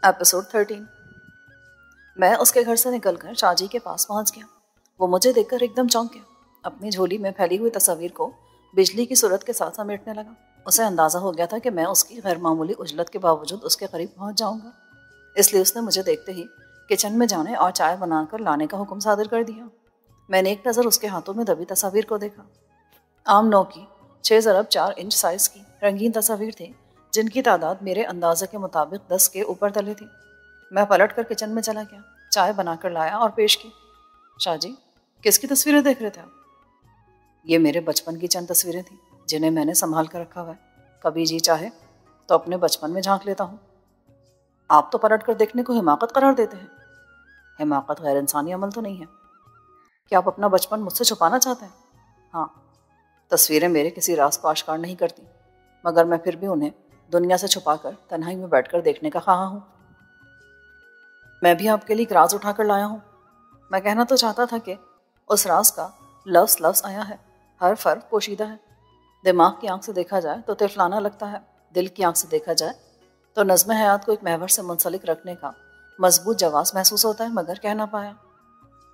Episode 13۔ میں اس کے گھر سے نکل کر شاجی کے پاس پہنچ گیا۔ وہ مجھے دیکھ کر ایک دم چونک گیا۔ اپنی جھولی میں پھیلی ہوئی تصاویر کو بجلی کی صورت کے ساتھ سمیٹنے لگا۔ اسے اندازہ ہو گیا تھا کہ میں اس کی غیر معمولی عجلت کے باوجود اس کے قریب پہنچ جاؤں گا، اس لیے اس نے مجھے دیکھتے ہی کچن میں جانے اور چائے بنا کر لانے کا حکم صادر کر دیا۔ میں نے ایک نظر اس کے ہاتھوں میں دبی تصاویر کو دیکھا۔ عام 9 کی 6x4 سائز کی رنگین تصاویر تھیں جن کی تعداد میرے اندازے کے مطابق 10 کے اوپر تلے تھی۔ میں پلٹ کر کچن میں چلا گیا، چائے بنا کر لایا اور پیش کی۔ شاہ جی، کس کی تصویریں دیکھ رہے تھے آپ؟ یہ میرے بچپن کی چند تصویریں تھیں جنہیں میں نے سنبھال کر رکھا ہوا ہے، کبھی جی چاہے تو اپنے بچپن میں جھانک لیتا ہوں۔ آپ تو پلٹ کر دیکھنے کو حماقت قرار دیتے ہیں۔ حماقت غیر انسانی عمل تو نہیں ہے۔ کیا آپ اپنا بچپن مجھ سے چھپانا چاہتے ہیں؟ ہاں، تصویریں میرے کسی راز کو آشکار نہیں کرتی، مگر میں پھر بھی انہیں دنیا سے چھپا کر تنہائی میں بیٹھ کر دیکھنے کا خواہاں ہوں۔ میں بھی آپ کے لیے ایک راز اٹھا کر لایا ہوں۔ میں کہنا تو چاہتا تھا کہ اس راز کا لفظ آیا ہے، ہر فرق پوشیدہ ہے۔ دماغ کی آنکھ سے دیکھا جائے تو طفلانہ لگتا ہے، دل کی آنکھ سے دیکھا جائے تو نظم حیات کو ایک محور سے منسلک رکھنے کا مضبوط جواز محسوس ہوتا ہے، مگر کہہ نہ پایا۔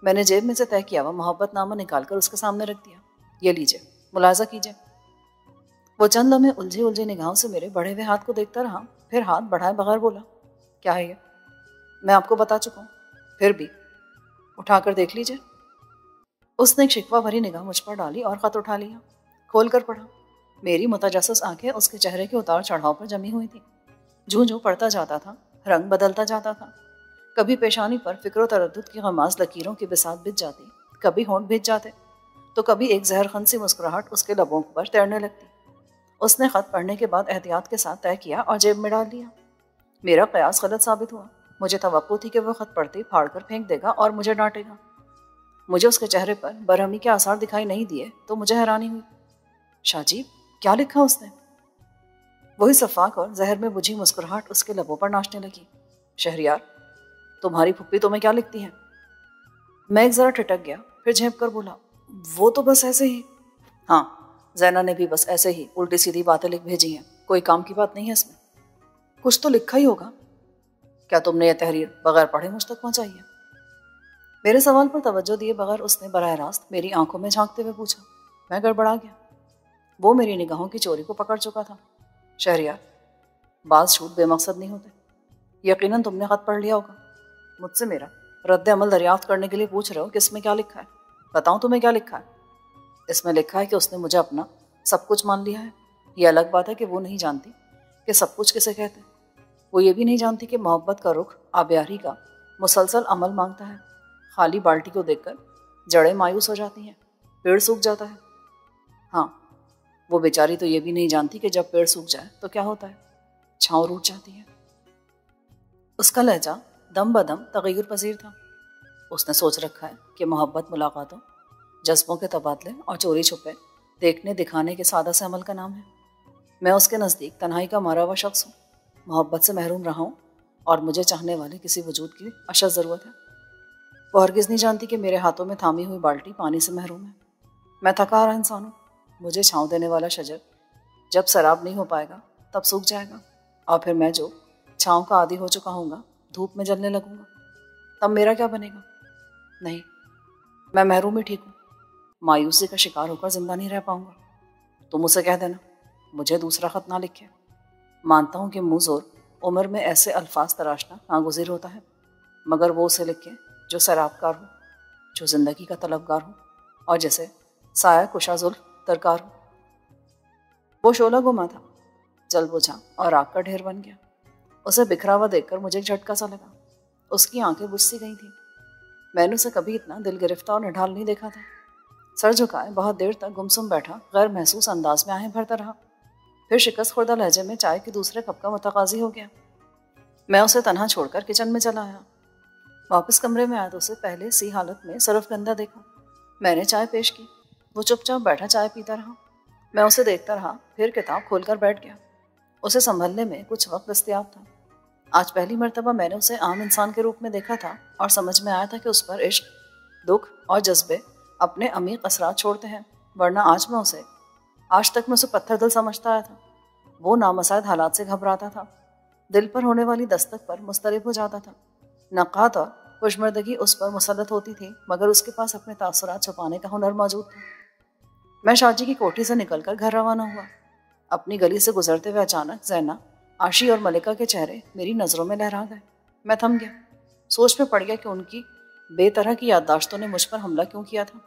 میں نے جیب میں سے طے کیا ہوا محبت نامہ نکال کر اس کے سامنے رکھ دیا۔ یہ لیجئے، ملاحظہ کیجئے۔ وہ چند لمحے الجھی نگاہوں سے میرے بڑھے ہوئے ہاتھ کو دیکھتا رہا، پھر ہاتھ بڑھائے بغیر بولا، کیا ہے یہ؟ میں آپ کو بتا چکا ہوں، پھر بھی اٹھا کر دیکھ لیجئے۔ اس نے ایک شکوہ بھری نگاہ مجھ پر ڈالی اور خط اٹھا لیا، کھول کر پڑھا۔ میری متجسس آنکھیں اس کے چہرے کے اتار چڑھاؤ پر جمی ہوئی تھیں۔ جوں پڑھتا جاتا تھا، رنگ بدلتا جاتا تھا۔ کبھی پیشانی پر فکر و تردد کی غماز لکیروں کی بساط بچھ جاتی، کبھی ہونٹ بھیج جاتے، تو کبھی ایک زہر خن سی مسکراہٹ اس کے لبوں پر تیرنے لگتی۔ اس نے خط پڑھنے کے بعد احتیاط کے ساتھ طے کیا اور جیب میں ڈال لیا۔ میرا قیاس غلط ثابت ہوا۔ مجھے توقع تھی کہ وہ خط پڑھتے ہی پھاڑ کر پھینک دے گا اور مجھے ڈانٹے گا۔ مجھے اس کے چہرے پر برہمی کے آثار دکھائی نہیں دیے تو مجھے حیرانی ہوئی۔ شاہ جی، کیا لکھا اس نے؟ وہی صفاق اور زہر میں بجھی مسکراہٹ اس کے لبوں پر ناچنے لگی۔ شہریار، تمہاری پھپھی تمہیں کیا لکھتی ہیں؟ میں ایک ذرا ٹھٹک گیا، پھر جھینپ کر بولا، وہ تو بس ایسے ہی۔ ہاں، زینہ نے بھی بس ایسے ہی الٹی سیدھی باتیں لکھ بھیجی ہیں، کوئی کام کی بات نہیں ہے اس میں۔ کچھ تو لکھا ہی ہوگا۔ کیا تم نے یہ تحریر بغیر پڑھے مجھ تک پہنچائی ہے؟ میرے سوال پر توجہ دیے بغیر اس نے براہ راست میری آنکھوں میں جھانکتے ہوئے پوچھا۔ میں گڑبڑا گیا۔ وہ میری نگاہوں کی چوری کو پکڑ چکا تھا۔ شہریار، بعض جھوٹ بے مقصد نہیں ہوتے۔ یقیناً تم نے خط پڑھ لیا ہوگا۔ مجھ سے میرا رد عمل دریافت کرنے کے لیے پوچھ رہے ہو کہ اس میں کیا لکھا ہے؟ بتاؤں تمہیں کیا لکھا ہے؟ اس میں لکھا ہے کہ اس نے مجھے اپنا سب کچھ مان لیا ہے۔ یہ الگ بات ہے کہ وہ نہیں جانتی کہ سب کچھ کسے کہتے ہیں۔ وہ یہ بھی نہیں جانتی کہ محبت کا رخ آبیاری کا مسلسل عمل مانگتا ہے۔ خالی بالٹی کو دیکھ کر جڑیں مایوس ہو جاتی ہیں، پیڑ سوکھ جاتا ہے۔ ہاں، وہ بیچاری تو یہ بھی نہیں جانتی کہ جب پیڑ سوکھ جائے تو کیا ہوتا ہے، چھاؤں روٹ جاتی ہے۔ اس کا لہجہ دم بدم تغیر پذیر تھا۔ اس نے سوچ رکھا ہے کہ محبت ملاقاتوں، جذبوں کے تبادلے اور چوری چھپے دیکھنے دکھانے کے سادہ سے عمل کا نام ہے۔ میں اس کے نزدیک تنہائی کا مارا ہوا شخص ہوں، محبت سے محروم رہا ہوں اور مجھے چاہنے والے کسی وجود کی اشد ضرورت ہے۔ وہ ہرگز نہیں جانتی کہ میرے ہاتھوں میں تھامی ہوئی بالٹی پانی سے محروم ہے۔ میں تھکا رہا انسان ہوں۔ مجھے چھاؤں دینے والا شجر جب سراب نہیں ہو پائے گا تب سوکھ جائے گا، اور پھر میں جو چھاؤں کا عادی ہو چکا ہوں گا دھوپ میں جلنے لگوں گا، تب میرا کیا بنے گا؟ نہیں، میں محروم ہی ٹھیک ہوں۔ مایوسی کا شکار ہو کر زندہ نہیں رہ پاؤں گا۔ تم اسے کہہ دینا مجھے دوسرا خط نہ لکھے۔ مانتا ہوں کہ منہ زور عمر میں ایسے الفاظ تراشنا ناگزیر ہوتا ہے، مگر وہ اسے لکھے جو سراب کار ہو، جو زندگی کا طلبگار ہو، اور جیسے سایہ کشا زلف درکار ہو۔ وہ شعلہ گما تھا، جل بجھا اور آگ کا ڈھیر بن گیا۔ اسے بکھرا ہوا دیکھ کر مجھے ایک جھٹکا سا لگا۔ اس کی آنکھیں بجھ سی گئی تھیں۔ میں نے اسے کبھی اتنا دل گرفتہ اور نڈھال نہیں دیکھا تھا۔ سر جھکائے بہت دیر تک گمسم بیٹھا غیر محسوس انداز میں آہیں بھرتا رہا، پھر شکست خوردہ لہجے میں چائے کے دوسرے کپ کا متقاضی ہو گیا۔ میں اسے تنہا چھوڑ کر کچن میں چلا آیا۔ واپس کمرے میں آیا تو اسے پہلے سی حالت میں صرف گندا دیکھا۔ میں نے چائے پیش کی، وہ چپ چاپ بیٹھا چائے پیتا رہا۔ میں اسے دیکھتا رہا، پھر کتاب کھول کر بیٹھ گیا۔ اسے سنبھلنے میں کچھ وقت دستیاب تھا۔ آج پہلی مرتبہ میں نے اسے عام انسان کے روپ میں دیکھا تھا اور سمجھ میں آیا تھا کہ اس پر عشق، دکھ اور جذبے اپنے عمیق اثرات چھوڑتے ہیں، ورنہ آج تک میں اسے پتھر دل سمجھتا آیا تھا۔ وہ نامساعد حالات سے گھبراتا تھا، دل پر ہونے والی دستک پر مضطرب ہو جاتا تھا۔ نقاہت اور خوشمردگی اس پر مسلط ہوتی تھی، مگر اس کے پاس اپنے تاثرات چھپانے کا ہنر موجود تھا۔ میں شاجی کی کوٹھی سے نکل کر گھر روانہ ہوا۔ اپنی گلی سے گزرتے ہوئے اچانک زینہ، عاشی اور ملکہ کے چہرے میری نظروں میں لہرا گئے۔ میں تھم گیا، سوچ میں پڑ گیا کہ ان کی بے طرح کی یادداشتوں نے مجھ پر حملہ کیوں کیا تھا۔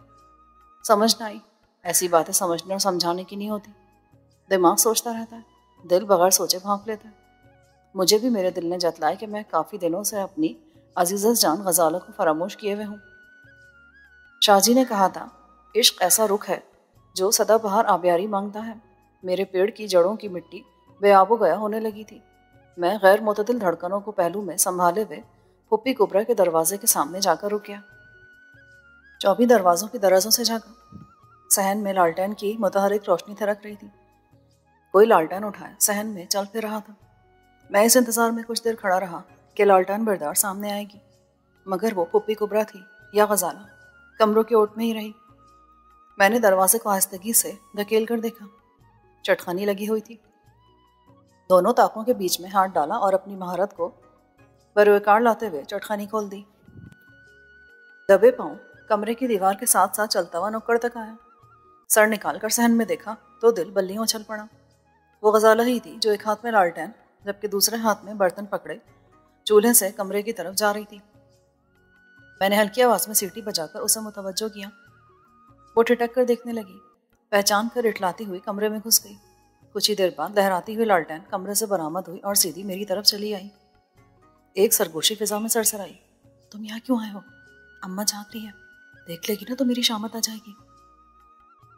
سمجھ نہ آئی، ایسی باتیں سمجھنے اور سمجھانے کی نہیں ہوتی۔ دماغ سوچتا رہتا ہے، دل بغیر سوچے بھونک لیتا ہے۔ مجھے بھی میرے دل نے جتلایا کہ میں کافی دنوں سے اپنی عزیزت جان غزالہ کو فراموش کیے ہوئے ہوں۔ شاہ جی نے کہا تھا، عشق ایسا رخ ہے جو سدا بہار آبیاری مانگتا ہے۔ میرے پیڑ کی جڑوں کی مٹی بے آب و گیا ہونے لگی تھی۔ میں غیر معتدل دھڑکنوں کو پہلو میں سنبھالے ہوئے پھپھی کبرا کے دروازے کے سامنے جا کر رک گیا۔ 24 دروازوں کی درازوں سے جھانکا۔ صحن میں لالٹین کی متحرک روشنی تھرک رہی تھی۔ کوئی لالٹین اٹھائے صحن میں چل پھر رہا تھا۔ میں اس انتظار میں کچھ دیر کھڑا رہا کہ لالٹین بردار سامنے آئے گی، مگر وہ پھپھی کبرا تھی یا غزالہ کمروں کے اوٹ میں ہی رہی۔ میں نے دروازے کو آہستگی سے دھکیل کر دیکھا، چٹخانی لگی ہوئی تھی۔ دونوں طاقوں کے بیچ میں ہاتھ ڈالا اور اپنی مہارت کو بروکار لاتے ہوئے چٹخانی کھول دی۔ دبے پاؤں کمرے کی دیوار کے ساتھ ساتھ چلتا ہوا نکڑ تک آیا۔ سر نکال کر صحن میں دیکھا تو دل بلیوں اچھل پڑا۔ وہ غزالہ ہی تھی جو ایک ہاتھ میں لالٹین جبکہ دوسرے ہاتھ میں برتن پکڑے چولہے سے کمرے کی طرف جا رہی تھی۔ میں نے ہلکی آواز میں سیٹی بجا کر اسے متوجہ کیا۔ وہ ٹھٹک کر دیکھنے لگی، پہچان کر اٹھلاتی ہوئی کمرے میں گھس گئی۔ کچھ ہی دیر بعد لہراتی ہوئی لالٹین کمرے سے برآمد ہوئی اور سیدھی میری طرف چلی آئی۔ ایک سرگوشی فضا میں سرسرائی، تم یہاں کیوں آئے ہو؟ اماں جھانک رہی ہے، دیکھ لے گی نا تو میری شامت آ جائے گی۔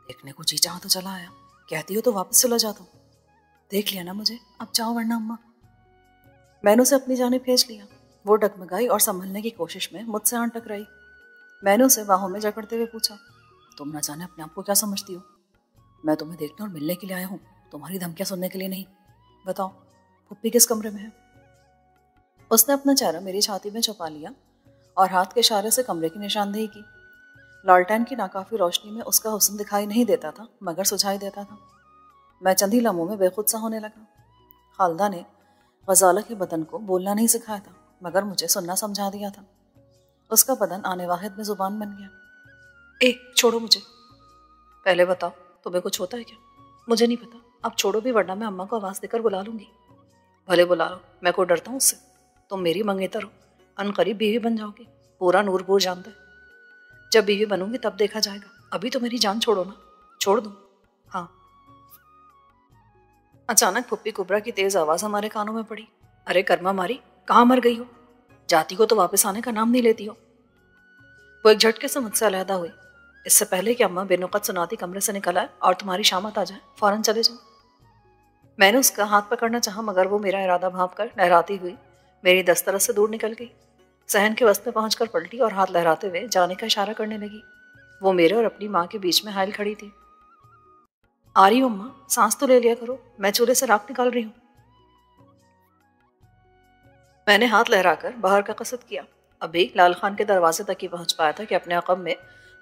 دیکھنے کو جی چاہا تو چلا آیا، کہتی ہو تو واپس چلا جاتا ہوں۔ دیکھ لیا نا مجھے، اب جاؤ ورنہ اماں۔ میں نے اسے اپنی جانب بھیج لیا۔ وہ ڈگمگائی اور سنبھلنے کی کوشش میں مجھ سے آن ٹکرائی۔ میں نے اسے باہوں میں جکڑتے ہوئے پوچھا، تم نہ جانے اپنے آپ کو کیا سمجھتی ہو؟ میں تمہیں دیکھنے اور ملنے کے لیے آیا ہوں، تمہاری دھمکیاں سننے کے لیے نہیں۔ بتاؤ پھپھی کس کمرے میں ہے؟ اس نے اپنا چہرہ میری چھاتی میں چھپا لیا اور ہاتھ کے اشارے سے کمرے کی نشاندہی کی۔ لالٹین کی ناکافی روشنی میں اس کا حسن دکھائی نہیں دیتا تھا مگر سجھائی دیتا تھا۔ میں چند ہی لمحوں میں بے خود سا ہونے لگا۔ خالدہ نے غزالہ کے بدن کو بولنا نہیں سکھایا تھا مگر مجھے سننا سمجھا دیا تھا۔ اس کا بدن آنے واحد میں زبان بن گیا۔ اے چھوڑو مجھے۔ پہلے بتاؤ تمہیں کچھ ہوتا ہے کیا؟ مجھے نہیں پتا، اب چھوڑو بھی ورنہ میں اماں کو آواز دے کر بلا لوں گی۔ بھلے بلا لو، میں کو ڈرتا ہوں اس سے، تم میری منگیتر ہو، ان قریب بیوی بن جاؤ گی، پورا نور پور جانتا ہے۔ جب بیوی بنوں گی تب دیکھا جائے گا، ابھی تو میری جان چھوڑو نا۔ چھوڑ دوں؟ ہاں۔ اچانک پھپھی کبرا کی تیز آواز ہمارے کانوں میں پڑی، ارے کرما ماری، کہاں مر گئی ہو؟ جاتی کو تو واپس آنے کا نام نہیں لیتی ہو۔ وہ ایک جھٹکے سے مجھ سے علیحدہ ہوئی۔ اس سے پہلے کہ اماں بے نقط سناتی کمرے سے نکل آئے اور تمہاری شامت آ جائے، فوراً چلے جاؤ۔ میں نے اس کا ہاتھ پکڑنا چاہا مگر وہ میرا ارادہ بھانپ کر لہراتی ہوئی میری دسترس سے دور نکل گئی۔ صحن کے وسط میں پہنچ کر پلٹی اور ہاتھ لہراتے ہوئے جانے کا اشارہ کرنے لگی۔ وہ میرے اور اپنی ماں کے بیچ میں حائل کھڑی تھی۔ آ رہی ہوں اماں، سانس تو لے لیا کرو، میں چولہے سے راکھ نکال رہی ہوں۔ میں نے ہاتھ لہرا کر باہر کا قصد کیا۔ ابھی لال خان کے دروازے تک ہی پہنچ پایا تھا کہ اپنے عقب میں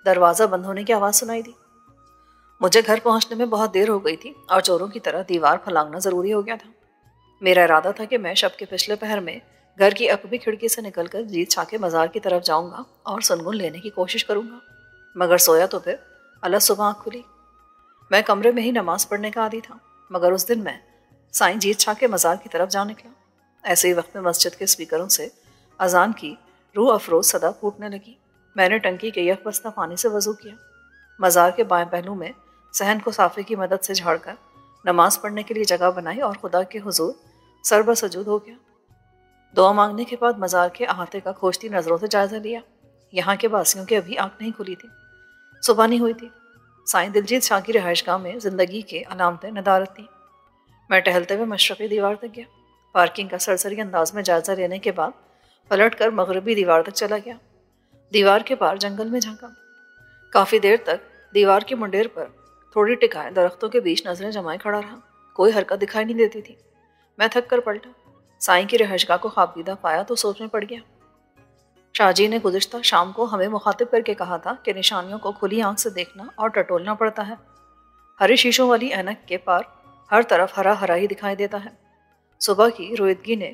دروازہ بند ہونے کی آواز سنائی دی۔ مجھے گھر پہنچنے میں بہت دیر ہو گئی تھی اور چوروں کی طرح دیوار پھلانگنا ضروری ہو گیا تھا۔ میرا ارادہ تھا کہ میں شب کے پچھلے پہر میں گھر کی عقبی کھڑکی سے نکل کر جیت چھا کے مزار کی طرف جاؤں گا اور سنگن لینے کی کوشش کروں گا، مگر سویا تو پھر الگ صبح آنکھ کھلی۔ میں کمرے میں ہی نماز پڑھنے کا عادی تھا مگر اس دن میں سائیں جیت چھا کے مزار کی طرف جا نکلا۔ ایسے ہی وقت میں مسجد کے اسپیکروں سے اذان کی روح افروز صدا پھوٹنے لگی۔ میں نے ٹنکی کے یک بستہ پانی سے وضو کیا، مزار کے بائیں پہلو میں صحن کو صافے کی مدد سے جھاڑ کر نماز پڑھنے کے لیے جگہ بنائی اور خدا کے حضور سر بسجود ہو گیا۔ دعا مانگنے کے بعد مزار کے احاطے کا کھوجتی نظروں سے جائزہ لیا۔ یہاں کے باسیوں کی ابھی آنکھ نہیں کھلی تھی، صبح نہیں ہوئی تھی۔ سائیں دلجیت شاہ کی رہائش گاہ میں زندگی کے علامتیں ندارت تھیں۔ میں ٹہلتے ہوئے مشرقی دیوار تک گیا، پارکنگ کا سرسری انداز میں جائزہ لینے کے بعد پلٹ کر مغربی دیوار تک چلا گیا۔ دیوار کے پار جنگل میں جھانکا۔ کافی دیر تک دیوار کی منڈیر پر تھوڑی ٹکائے درختوں کے بیچ نظریں جمائے کھڑا رہا، کوئی حرکت دکھائی نہیں دیتی تھی۔ میں تھک کر پلٹا، سائیں کی رہائش گاہ کو خوابیدہ پایا تو سوچ میں پڑ گیا۔ شاہ جی نے گزشتہ شام کو ہمیں مخاطب کر کے کہا تھا کہ نشانیوں کو کھلی آنکھ سے دیکھنا اور ٹٹولنا پڑتا ہے۔ ہرے شیشوں والی اینک کے پار ہر طرف ہرا ہرا ہی دکھائی دیتا ہے۔ صبح کی رویدگی نے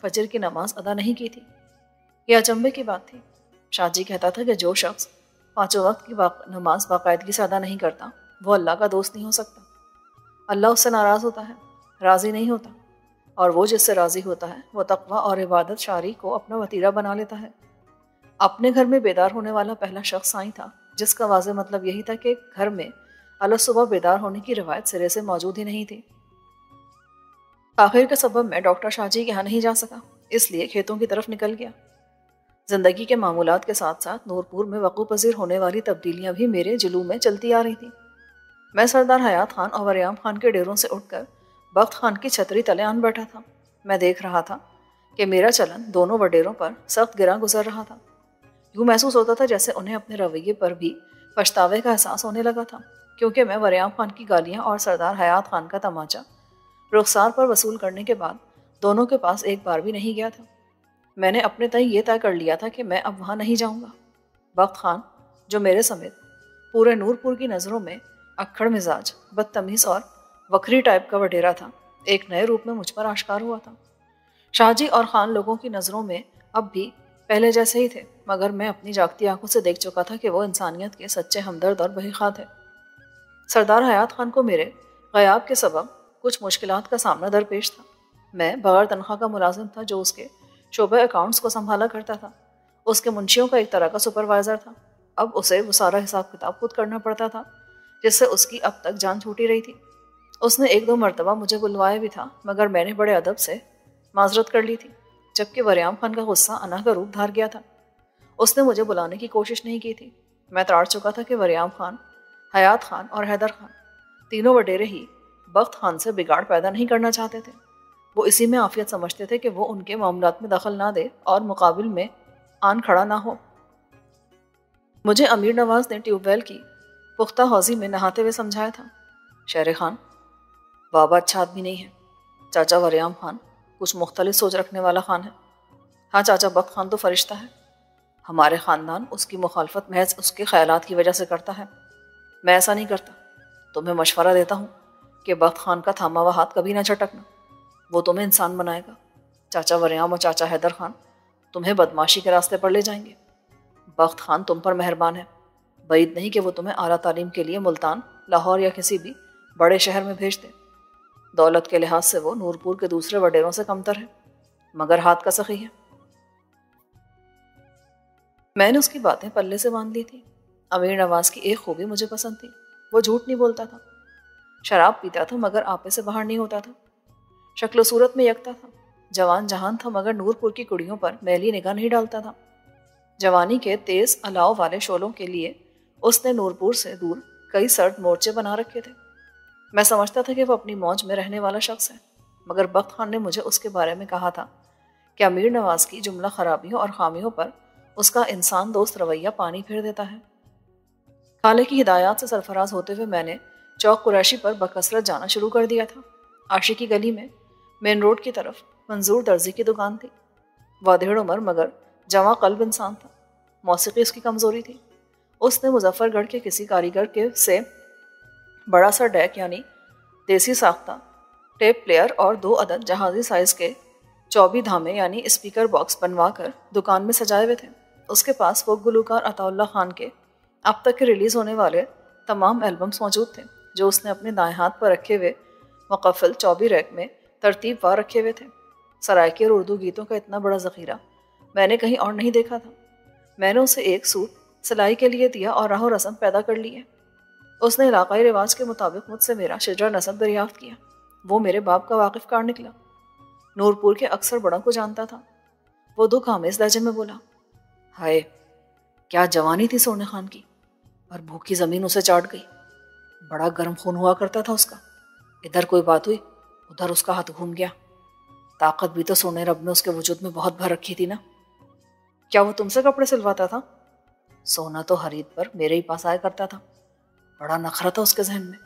فجر کی نماز ادا نہیں کی تھی۔ یہ اچنبے کی بات تھی۔ شاہ جی کہتا تھا کہ جو شخص 5 وقت کی نماز باقاعدگی سے ادا نہیں کرتا وہ اللہ کا دوست نہیں ہو سکتا۔ اللہ اس سے ناراض ہوتا ہے، راضی نہیں ہوتا، اور وہ جس سے راضی ہوتا ہے وہ تقویٰ اور عبادت شاری کو اپنا وتیرہ بنا لیتا ہے۔ اپنے گھر میں بیدار ہونے والا پہلا شخص سائیں تھا، جس کا واضح مطلب یہی تھا کہ گھر میں الگ صبح بیدار ہونے کی روایت سرے سے موجود ہی نہیں تھی۔ آخر کے سبب میں ڈاکٹر شاہ جی کے یہاں نہیں جا سکا، اس لیے کھیتوں کی طرف نکل گیا۔ زندگی کے معمولات کے ساتھ ساتھ نورپور میں وقوع پذیر ہونے والی تبدیلیاں بھی میرے جلو میں چلتی آ رہی تھیں۔ میں سردار حیات خان اور وریام خان کے ڈیروں سے اٹھ کر بخت خان کی چھتری تلے آن بیٹھا تھا۔ میں دیکھ رہا تھا کہ میرا چلن دونوں وڈیروں پر سخت گراں گزر رہا تھا۔ یوں محسوس ہوتا تھا جیسے انہیں اپنے رویے پر بھی پچھتاوے کا احساس ہونے لگا تھا، کیونکہ میں وریام خان کی گالیاں اور سردار حیات خان کا تماچا رخسار پر وصول کرنے کے بعد دونوں کے پاس ایک بار بھی نہیں گیا تھا۔ میں نے اپنے تئیں یہ طے کر لیا تھا کہ میں اب وہاں نہیں جاؤں گا۔ بخت خان، جو میرے سمیت پورے نورپور کی نظروں میں اکھڑ مزاج، بدتمیز اور وکری ٹائپ کا وڈیرا تھا، ایک نئے روپ میں مجھ پر آشکار ہوا تھا۔ شاہ جی اور خان لوگوں کی نظروں میں اب بھی پہلے جیسے ہی تھے، مگر میں اپنی جاگتی آنکھوں سے دیکھ چکا تھا کہ وہ انسانیت کے سچے ہمدرد اور بہی خواہ تھے۔ سردار حیات خان کو میرے غیاب کے سبب کچھ مشکلات کا سامنا درپیش تھا۔ میں بغیر تنخواہ کا ملازم تھا جو اس کے شعبہ اکاؤنٹس کو سنبھالا کرتا تھا، اس کے منشیوں کا ایک طرح کا سپروائزر تھا۔ اب اسے وہ سارا حساب کتاب خود کرنا پڑتا تھا جس سے اس کی اب تک جان چھوٹی رہی تھی۔ اس نے 1-2 مرتبہ مجھے بلوایا بھی تھا، مگر میں نے بڑے ادب سے معذرت کر لی تھی، جبکہ وریام خان کا غصہ انا کا روپ دھار گیا تھا۔ اس نے مجھے بلانے کی کوشش نہیں کی تھی۔ میں تراڑ چکا تھا کہ وریام خان، حیات خان اور حیدر خان تینوں وڈیرے ہی بخت خان سے بگاڑ پیدا نہیں کرنا چاہتے تھے۔ وہ اسی میں عافیت سمجھتے تھے کہ وہ ان کے معاملات میں دخل نہ دے اور مقابل میں آن کھڑا نہ ہو۔ مجھے امیر نواز نے ٹیوب ویل کی پختہ حوضی میں نہاتے ہوئے سمجھایا تھا، شہر خان، بابا اچھا آدمی نہیں ہے۔ چاچا وریام خان کچھ مختلف سوچ رکھنے والا خان ہے۔ ہاں چاچا بخت خان تو فرشتہ ہے، ہمارے خاندان اس کی مخالفت محض اس کے خیالات کی وجہ سے کرتا ہے۔ میں ایسا نہیں کرتا۔ تمہیں مشورہ دیتا ہوں کہ بخت خان کا تھاما ہوا ہاتھ کبھی نہ چھٹکنا، وہ تمہیں انسان بنائے گا۔ چاچا وریام اور چاچا حیدر خان تمہیں بدماشی کے راستے پر لے جائیں گے۔ بخت خان تم پر مہربان ہے، بعید نہیں کہ وہ تمہیں اعلیٰ تعلیم کے لیے ملتان، لاہور یا کسی بھی بڑے شہر میں بھیج دے۔ دولت کے لحاظ سے وہ نورپور کے دوسرے وڈیروں سے کمتر ہے، مگر ہاتھ کا سخی ہے۔ میں نے اس کی باتیں پلے سے باندھ لی تھی۔ امیر نواز کی ایک خوبی مجھے پسند تھی، وہ جھوٹ نہیں بولتا تھا، شراب پیتا تھا مگر آپے سے باہر نہیں ہوتا تھا، شکل و صورت میں یکتا تھا، جوان جہان تھا مگر نورپور کی کڑیوں پر میلی نگاہ نہیں ڈالتا تھا۔ جوانی کے تیز الاؤ والے شعلوں کے لیے اس نے نورپور سے دور کئی سرد مورچے بنا رکھے تھے۔ میں سمجھتا تھا کہ وہ اپنی موج میں رہنے والا شخص ہے، مگر بخت خان نے مجھے اس کے بارے میں کہا تھا کہ امیر نواز کی جملہ خرابیوں اور خامیوں پر اس کا انسان دوست رویہ پانی پھیر دیتا ہے۔ خالے کی ہدایات سے سرفراز ہوتے ہوئے میں نے چوک قریشی پر بکثرت جانا شروع کر دیا تھا۔ عاشقی گلی میں مین روڈ کی طرف منظور درزی کی دکان تھی۔ وادھیڑ عمر مگر جواں قلب انسان تھا، موسیقی اس کی کمزوری تھی۔ اس نے مظفر گڑھ کے کسی کاریگر کے سے بڑا سا ڈیک یعنی دیسی ساختہ ٹیپ پلیئر اور 2 عدد جہازی سائز کے 24 دھامے یعنی اسپیکر باکس بنوا کر دکان میں سجائے ہوئے تھے۔ اس کے پاس فوک گلوکار عطا اللہ خان کے اب تک کے ریلیز ہونے والے تمام البمز موجود تھے، جو اس نے اپنے دائیں ہاتھ پر رکھے ہوئے مقفل 24 ریک میں ترتیب وار رکھے ہوئے تھے۔ سرائیکے اور اردو گیتوں کا اتنا بڑا ذخیرہ میں نے کہیں اور نہیں دیکھا تھا۔ میں نے اسے ایک سوٹ سلائی کے لیے دیا اور راہ و رسم پیدا کر لی ہے۔ اس نے علاقائی رواج کے مطابق مجھ سے میرا شجرہ نسب دریافت کیا۔ وہ میرے باپ کا واقف کار نکلا، نورپور کے اکثر بڑوں کو جانتا تھا۔ وہ دکھ آمیز لہجے میں بولا، ہائے کیا جوانی تھی سونے خان کی، اور بھوکی زمین اسے چاٹ گئی۔ بڑا گرم خون ہوا کرتا تھا اس کا، ادھر کوئی بات ہوئی ادھر اس کا ہاتھ گھوم گیا۔ طاقت بھی تو سونے رب نے اس کے وجود میں بہت بھر رکھی تھی نا۔ کیا وہ تم سے کپڑے سلواتا تھا؟ سونا تو خرید پر میرے ہی پاس آیا کرتا تھا۔ بڑا نخرہ تھا اس کے ذہن میں۔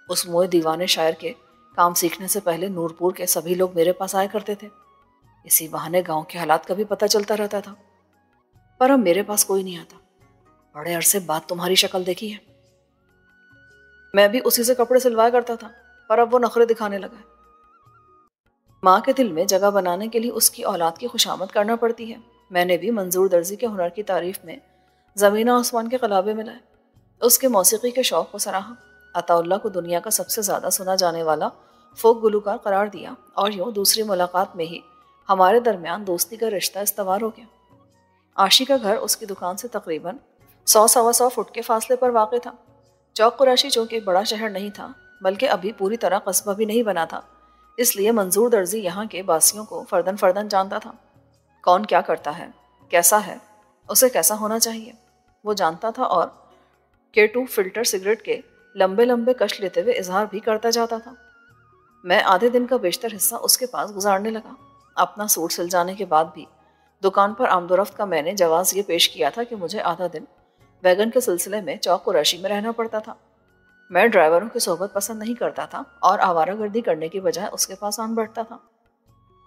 اس موئے دیوانے شاعر کے کام سیکھنے سے پہلے نورپور کے سبھی لوگ میرے پاس آیا کرتے تھے، اسی بہانے گاؤں کے حالات کا بھی پتہ چلتا رہتا تھا۔ پر اب میرے پاس کوئی نہیں آتا۔ بڑے عرصے بعد تمہاری شکل دیکھی ہے۔ میں بھی اسی سے کپڑے سلوایا کرتا تھا، پر اب وہ نخرے دکھانے لگا ہے۔ ماں کے دل میں جگہ بنانے کے لیے اس کی اولاد کی خوشامد کرنا پڑتی ہے۔ میں نے بھی منظور درزی کے ہنر کی تعریف میں زمین و آسمان کے قلابے ملائے، اس کے موسیقی کے شوق کو سراہا، عطا اللہ کو دنیا کا سب سے زیادہ سنا جانے والا فوک گلوکار قرار دیا، اور یوں دوسری ملاقات میں ہی ہمارے درمیان دوستی کا رشتہ استوار ہو گیا۔ عاشی کا گھر اس کی دکان سے تقریباً 100 فٹ کے فاصلے پر واقع تھا۔ چوک قریشی چونکہ ایک بڑا شہر نہیں تھا، بلکہ ابھی پوری طرح قصبہ بھی نہیں بنا تھا، اس لیے منظور درزی یہاں کے باسیوں کو فردن فردن جانتا تھا۔ کون کیا کرتا ہے، کیسا ہے، اسے کیسا ہونا چاہیے، وہ جانتا تھا، اور K2 فلٹر سگریٹ کے لمبے لمبے کش لیتے ہوئے اظہار بھی کرتا جاتا تھا۔ میں آدھے دن کا بیشتر حصہ اس کے پاس گزارنے لگا۔ اپنا سوٹ سل جانے کے بعد بھی دکان پر آمد و رفت کا میں نے جواز یہ پیش کیا تھا کہ مجھے آدھا دن ویگن کے سلسلے میں چوک قریشی میں رہنا پڑتا تھا۔ میں ڈرائیوروں کی صحبت پسند نہیں کرتا تھا اور آوارہ گردی کرنے کی بجائے اس کے پاس آن بیٹھتا تھا۔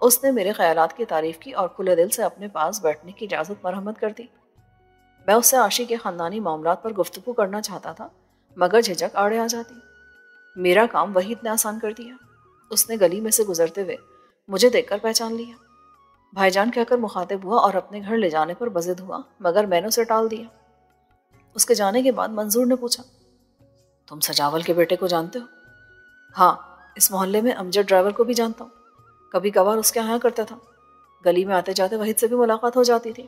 اس نے میرے خیالات کی تعریف کی اور کھلے دل سے اپنے پاس بیٹھنے کی اجازت مرحمت کر دی۔ میں اس سے عاشی کے خاندانی معاملات پر گفتگو کرنا چاہتا تھا، مگر جھجک آڑے آ جاتی۔ میرا کام وحید نے آسان کر دیا۔ اس نے گلی میں سے گزرتے ہوئے مجھے دیکھ کر پہچان لیا، بھائی جان کہہ کر مخاطب ہوا اور اپنے گھر لے جانے پر بضد ہوا، مگر میں نے اسے ٹال دیا۔ اس کے جانے کے بعد منظور نے پوچھا، تم سجاول کے بیٹے کو جانتے ہو؟ ہاں، اس محلے میں امجد ڈرائیور کو بھی جانتا ہوں، کبھی کبھار اس کے یہاں کرتا تھا، گلی میں آتے جاتے وحید سے بھی ملاقات ہو جاتی تھی۔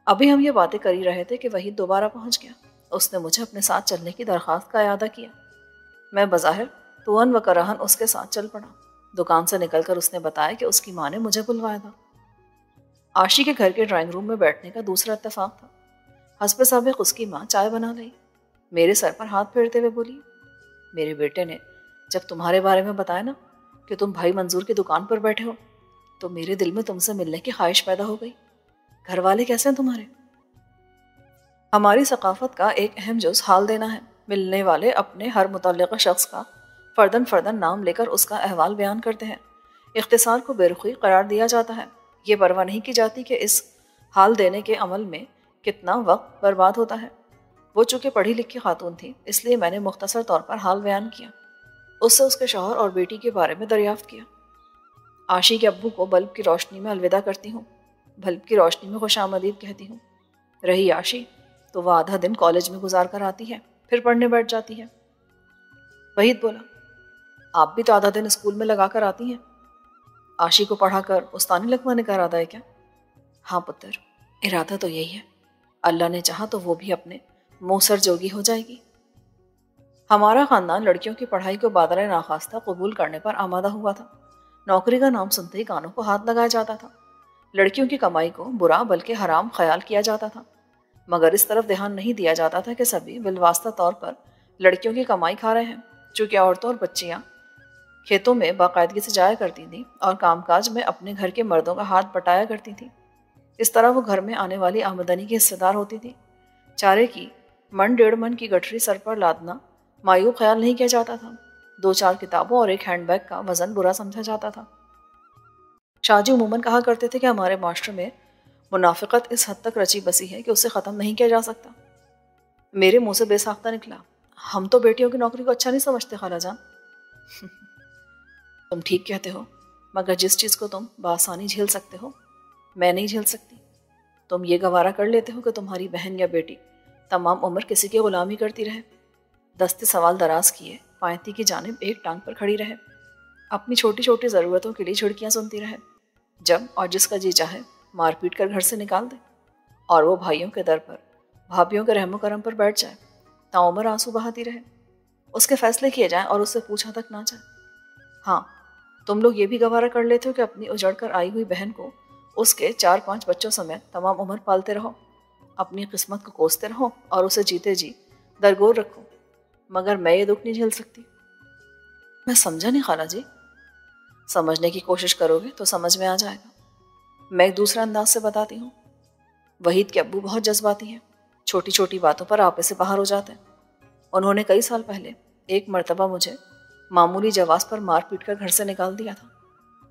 ابھی ہم یہ باتیں کر ہی رہے تھے کہ وحید دوبارہ پہنچ گیا۔ اس نے مجھے اپنے ساتھ چلنے کی درخواست کا اعادہ کیا۔ میں بظاہر توان و کراہن اس کے ساتھ چل پڑا۔ دکان سے نکل کر اس نے بتایا کہ اس کی ماں نے مجھے بلوایا تھا۔ عاشی کے گھر کے ڈرائنگ روم میں بیٹھنے کا دوسرا اتفاق تھا۔ حسب سابق اس کی ماں چائے بنا لی، میرے سر پر ہاتھ پھیرتے ہوئے بولی، میرے بیٹے نے جب تمہارے بارے میں بتایا نا کہ تم بھائی منظور کی دکان پر بیٹھے ہو، تو میرے دل میں تم سے ملنے کی خواہش پیدا ہو گئی۔ گھر والے کیسے ہیں تمہارے؟ ہماری ثقافت کا ایک اہم جز حال دینا ہے۔ ملنے والے اپنے ہر متعلقہ شخص کا فردن فردن نام لے کر اس کا احوال بیان کرتے ہیں۔ اختصار کو بے رخی قرار دیا جاتا ہے۔ یہ پرواہ نہیں کی جاتی کہ اس حال دینے کے عمل میں کتنا وقت برباد ہوتا ہے۔ وہ چونکہ پڑھی لکھی خاتون تھی، اس لیے میں نے مختصر طور پر حال بیان کیا۔ اس سے اس کے شوہر اور بیٹی کے بارے میں دریافت کیا۔ عاشی کے ابو کو بلب کی روشنی میں الوداع کرتی ہوں، بلب کی روشنی میں خوش آمدید کہتی ہوں۔ رہی عاشی تو وہ آدھا دن کالج میں گزار کر آتی ہے، پھر پڑھنے بیٹھ جاتی ہے۔ وحید بولا، آپ بھی تو آدھا دن اسکول میں لگا کر آتی ہیں۔ عاشی کو پڑھا کر استانی لگوانے کا ارادہ ہے کیا؟ ہاں پتر، ارادہ تو یہی ہے، اللہ نے چاہا تو وہ بھی اپنے موسر جوگی ہو جائے گی۔ ہمارا خاندان لڑکیوں کی پڑھائی کو بادرہ ناخواستہ قبول کرنے پر آمادہ ہوا تھا۔ نوکری کا نام سنتے ہی کانوں کو ہاتھ لگایا جاتا تھا۔ لڑکیوں کی کمائی کو برا بلکہ حرام خیال کیا جاتا تھا، مگر اس طرف دھیان نہیں دیا جاتا تھا کہ سبھی بالواسطہ طور پر لڑکیوں کی کمائی کھا رہے ہیں۔ چونکہ عورتوں اور بچیاں کھیتوں میں باقاعدگی سے جایا کرتی تھیں اور کام کاج میں اپنے گھر کے مردوں کا ہاتھ بٹایا کرتی تھیں، اس طرح وہ گھر میں آنے والی آمدنی کی حصہ دار ہوتی تھی۔ چارے کی 1.5 من کی گٹھری سر پر لادنا معیوب خیال نہیں کیا جاتا تھا۔ 2-4 کتابوں اور ایک ہینڈ بیگ کا وزن برا سمجھا جاتا تھا۔ شاہ جی عموماً کہا کرتے تھے کہ ہمارے معاشرے میں منافقت اس حد تک رچی بسی ہے کہ اسے ختم نہیں کیا جا سکتا۔ میرے منہ سے بے ساختہ نکلا، ہم تو بیٹیوں کی نوکری کو اچھا نہیں سمجھتے خالہ جان۔ تم ٹھیک کہتے ہو، مگر جس چیز کو تم بآسانی جھیل سکتے ہو میں نہیں جھیل سکتی۔ تم یہ گوارا کر لیتے ہو کہ تمہاری بہن یا بیٹی تمام عمر کسی کی غلامی کرتی رہے، دستے سوال دراز کیے پائتی کی جانب ایک ٹانگ پر کھڑی رہے، اپنی چھوٹی چھوٹی ضرورتوں کے لیے جھڑکیاں سنتی رہے، جب اور جس کا جی چاہے مار پیٹ کر گھر سے نکال دے، اور وہ بھائیوں کے در پر بھابھیوں کے رحم و کرم پر بیٹھ جائے، تاعمر آنسو بہاتی رہے، اس کے فیصلے کیے جائیں اور اس سے پوچھا تک نہ جائے۔ ہاں، تم لوگ یہ بھی گوارا کر لیتے ہو کہ اپنی اجڑ کر آئی ہوئی بہن کو اس کے 4-5 بچوں سمیت تمام عمر پالتے رہو، اپنی قسمت کو کوستے رہو اور اسے جیتے جی درگور رکھو، مگر میں یہ دکھ نہیں جھیل سکتی۔ میں سمجھا نہیں خالہ جی۔ سمجھنے کی کوشش کرو گے تو سمجھ میں آ جائے گا۔ میں ایک دوسرے انداز سے بتاتی ہوں۔ وحید کے ابو بہت جذباتی ہیں، چھوٹی چھوٹی باتوں پر آپے سے باہر ہو جاتے ہیں۔ انہوں نے کئی سال پہلے ایک مرتبہ مجھے معمولی جواز پر مار پیٹ کر گھر سے نکال دیا تھا۔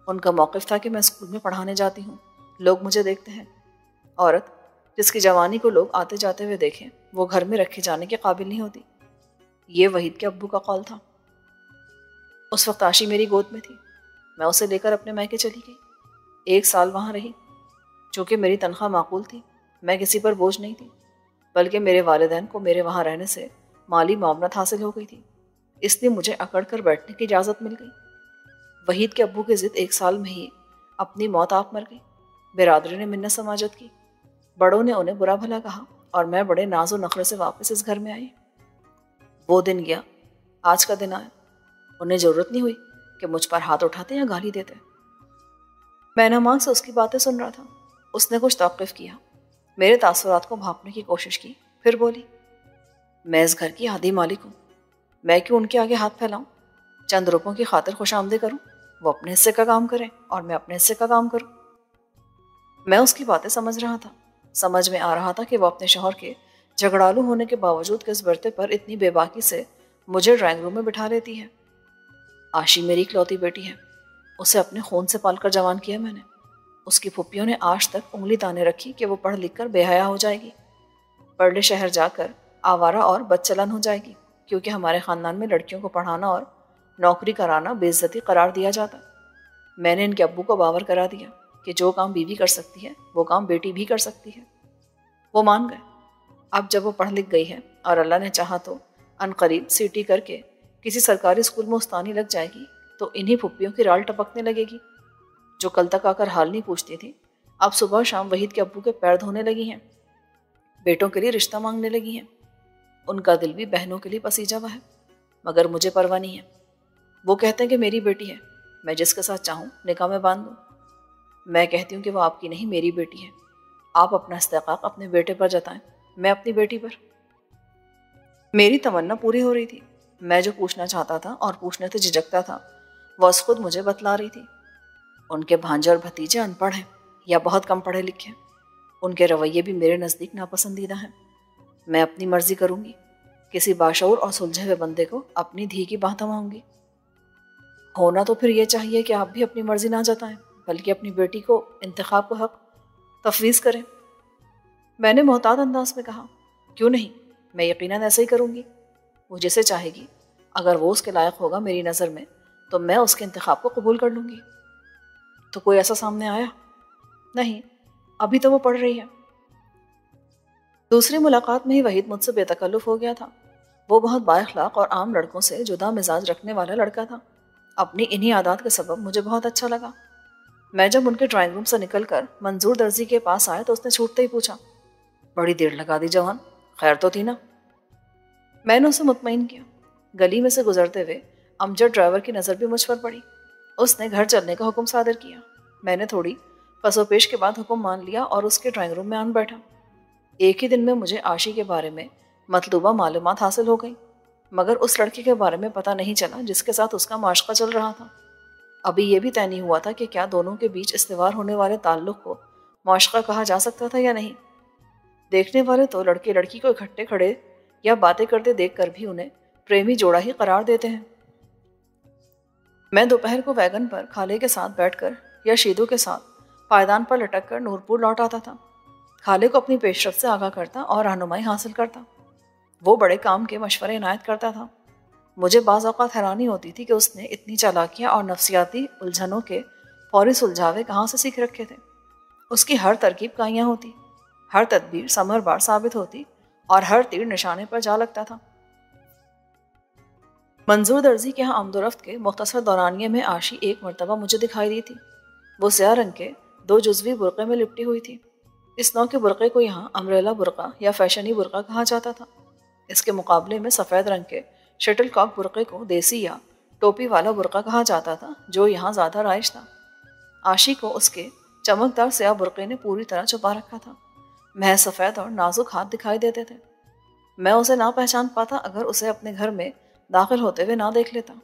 ان کا موقف تھا کہ میں اسکول میں پڑھانے جاتی ہوں، لوگ مجھے دیکھتے ہیں، عورت جس کی جوانی کو لوگ آتے جاتے ہوئے دیکھیں وہ گھر میں رکھے جانے کے قابل نہیں ہوتی۔ یہ وحید کے ابو کا قول تھا۔ اس وقت عاشی میری گود میں تھی۔ میں اسے لے کر اپنے میکے چلی گئی۔ 1 سال وہاں رہی۔ چونکہ میری تنخواہ معقول تھی، میں کسی پر بوجھ نہیں تھی، بلکہ میرے والدین کو میرے وہاں رہنے سے مالی معاونت حاصل ہو گئی تھی، اس لیے مجھے اکڑ کر بیٹھنے کی اجازت مل گئی۔ وحید کے ابو کی ضد 1 سال میں ہی اپنی موت آپ مر گئی۔ برادری نے منت سماجت کی، بڑوں نے انہیں برا بھلا کہا، اور میں بڑے ناز و نخرے سے واپس اس گھر میں آئی۔ وہ دن گیا، آج کا دن آیا۔ انہیں ضرورت نہیں ہوئی کہ مجھ پر ہاتھ اٹھاتے یا گالی دیتے۔ میں نماز سے اس کی باتیں سن رہا تھا۔ اس نے کچھ توقف کیا، میرے تاثرات کو بھانپنے کی کوشش کی، پھر بولی، میں اس گھر کی عادی مالک ہوں، میں کیوں ان کے آگے ہاتھ پھیلاؤں؟ چند روپوں کی خاطر خوش آمدید کروں؟ وہ اپنے حصے کا کام کریں اور میں اپنے حصے کا کام کروں۔ میں اس کی باتیں سمجھ رہا تھا۔ سمجھ میں آ رہا تھا کہ وہ اپنے شوہر کے جھگڑالو ہونے کے باوجود کس برتے پر اتنی بے باکی سے مجھے ڈرائنگ روم میں بٹھا لیتی ہے۔ آشی میری اکلوتی بیٹی ہے، اسے اپنے خون سے پال کر جوان کیا میں نے۔ اس کی پھپھیوں نے آج تک انگلی تانے رکھی کہ وہ پڑھ لکھ کر بے حیا ہو جائے گی، پرلے شہر جا کر آوارہ اور بدچلن ہو جائے گی، کیونکہ ہمارے خاندان میں لڑکیوں کو پڑھانا اور نوکری کرانا بے عزتی قرار دیا جاتا۔ میں نے ان کے ابو کو باور کرا دیا کہ جو کام بیوی کر سکتی ہے وہ کام بیٹی بھی کر سکتی ہے۔ وہ مان گئے۔ اب جب وہ پڑھ لکھ گئی ہے اور اللہ نے چاہا تو عنقریب سیٹی کر کے کسی سرکاری اسکول میں استانی لگ جائے گی، تو انہی پھپھیوں کی رال ٹپکنے لگے گی، جو کل تک آ کر حال نہیں پوچھتی تھی، اب صبح شام وحید کے ابو کے پیر دھونے لگی ہیں، بیٹوں کے لیے رشتہ مانگنے لگی ہیں۔ ان کا دل بھی بہنوں کے لیے پسیجا ہوا ہے، مگر مجھے پرواہ نہیں ہے۔ وہ کہتے ہیں کہ میری بیٹی ہے، میں جس کے ساتھ چاہوں نکاح میں باندھ دوں۔ میں کہتی ہوں کہ وہ آپ کی نہیں، میری بیٹی ہے۔ آپ اپنا استحقاق اپنے بیٹے پر جتائیں، میں اپنی بیٹی پر۔ میری تمنا پوری ہو رہی تھی۔ میں جو پوچھنا چاہتا تھا اور پوچھنے سے جھجکتا تھا، وہ از خود مجھے بتلا رہی تھی۔ ان کے بھانجے اور بھتیجے ان پڑھ ہیں یا بہت کم پڑھے لکھے ہیں، ان کے رویے بھی میرے نزدیک ناپسندیدہ ہیں۔ میں اپنی مرضی کروں گی، کسی باشعور اور سلجھے ہوئے بندے کو اپنی دھی کی بات تھماؤں گی۔ ہونا تو پھر یہ چاہیے کہ آپ بھی اپنی مرضی نہ جتائیں، بلکہ اپنی بیٹی کو انتخاب کو حق تفویض کریں۔ میں نے محتاط انداز میں کہا، کیوں نہیں، میں یقیناً ایسا ہی کروں گی۔ وہ جسے چاہے گی، اگر وہ اس کے لائق ہوگا میری نظر میں، تو میں اس کے انتخاب کو قبول کر لوں گی۔ تو کوئی ایسا سامنے آیا؟ نہیں، ابھی تو وہ پڑھ رہی ہے۔ دوسری ملاقات میں ہی وحید مجھ سے بے تکلف ہو گیا تھا۔ وہ بہت با اخلاق اور عام لڑکوں سے جدا مزاج رکھنے والا لڑکا تھا۔ اپنی انہی عادات کے سبب مجھے بہت اچھا لگا۔ میں جب ان کے ڈرائنگ روم سے نکل کر منظور درزی کے پاس آیا تو اس نے چھوٹتے ہی پوچھا، بڑی دیر لگا دی جوان، خیر تو تھی نا؟ میں نے اسے مطمئن کیا۔ گلی میں سے گزرتے ہوئے امجد ڈرائیور کی نظر بھی مجھ پر پڑی۔ اس نے گھر چلنے کا حکم صادر کیا۔ میں نے تھوڑی پس و پیش کے بعد حکم مان لیا اور اس کے ڈرائنگ روم میں آن بیٹھا۔ ایک ہی دن میں مجھے عاشی کے بارے میں مطلوبہ معلومات حاصل ہو گئی، مگر اس لڑکے کے بارے میں پتہ نہیں چلا جس کے ساتھ اس کا معاشقہ چل رہا تھا۔ ابھی یہ بھی طے نہیں ہوا تھا کہ کیا دونوں کے بیچ استوار ہونے والے تعلق کو معاشقہ کہا جا سکتا تھا یا نہیں۔ دیکھنے والے تو لڑکے لڑکی کو اکٹھے کھڑے یا باتیں کرتے دیکھ کر بھی انہیں پریمی جوڑا ہی قرار دیتے ہیں۔ میں دوپہر کو ویگن پر خالے کے ساتھ بیٹھ کر یا شیدو کے ساتھ پائدان پر لٹک کر نورپور لوٹ آتا تھا۔ خالے کو اپنی پیش رفت سے آگاہ کرتا اور رہنمائی حاصل کرتا۔ وہ بڑے کام کے مشورے عنایت کرتا تھا۔ مجھے بعض اوقات حیرانی ہوتی تھی کہ اس نے اتنی چالاکیاں اور نفسیاتی الجھنوں کے فوری سلجھاوے کہاں سے سیکھ رکھے تھے۔ اس کی ہر ترکیب کائیاں ہوتی، ہر تدبیر ثمر بار ثابت ہوتی اور ہر تیر نشانے پر جا لگتا تھا۔ منظور درزی کے ہاں آمد و رفت کے مختصر دورانیے میں عاشی ایک مرتبہ مجھے دکھائی دی تھی۔ وہ سیاہ رنگ کے 2 جزوی برقعے میں لپٹی ہوئی تھی۔ اس نوع کے برقعے کو یہاں امبریلا برقع یا فیشنی برقع کہا جاتا تھا۔ اس کے مقابلے میں سفید رنگ کے شٹل کاک برقعے کو دیسی یا ٹوپی والا برقع کہا جاتا تھا، جو یہاں زیادہ رائج تھا۔ عاشی کو اس کے چمکدار سیاہ برقعے نے پوری طرح چھپا رکھا تھا۔ محض سفید اور نازک ہاتھ دکھائی دیتے تھے۔ میں اسے نہ پہچان پاتا اگر اسے اپنے گھر میں داخل ہوتے ہوئے نہ دیکھ لیتا۔